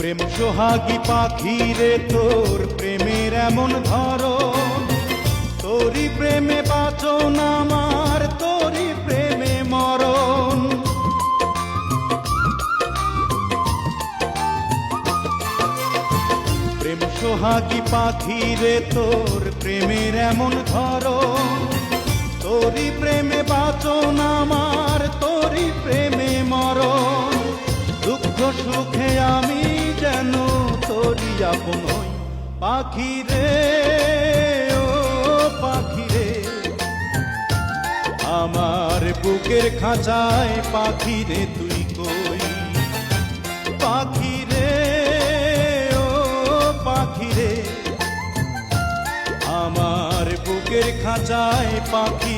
প্রেম সোহাগী পাখি রে তোর প্রেমের এমন ধরন, তোরই প্রেমে বাঁচন আমার, তোরই প্রেমে মরণ। প্রেম সোহাগী পাখি রে তোর প্রেমের এমন ধরন, তোরই প্রেমে বাঁচন আমার, তোরই প্রেমে মরণ। দুঃখ সুখে আমি যেন তোরই আপন হই, পাখি রে ও পাখি রে। আমার বুকের খাঁচায় পাখি রে তুই কই, পাখি রে ও পাখি রে। আমার বুকের খাঁচায় পাখি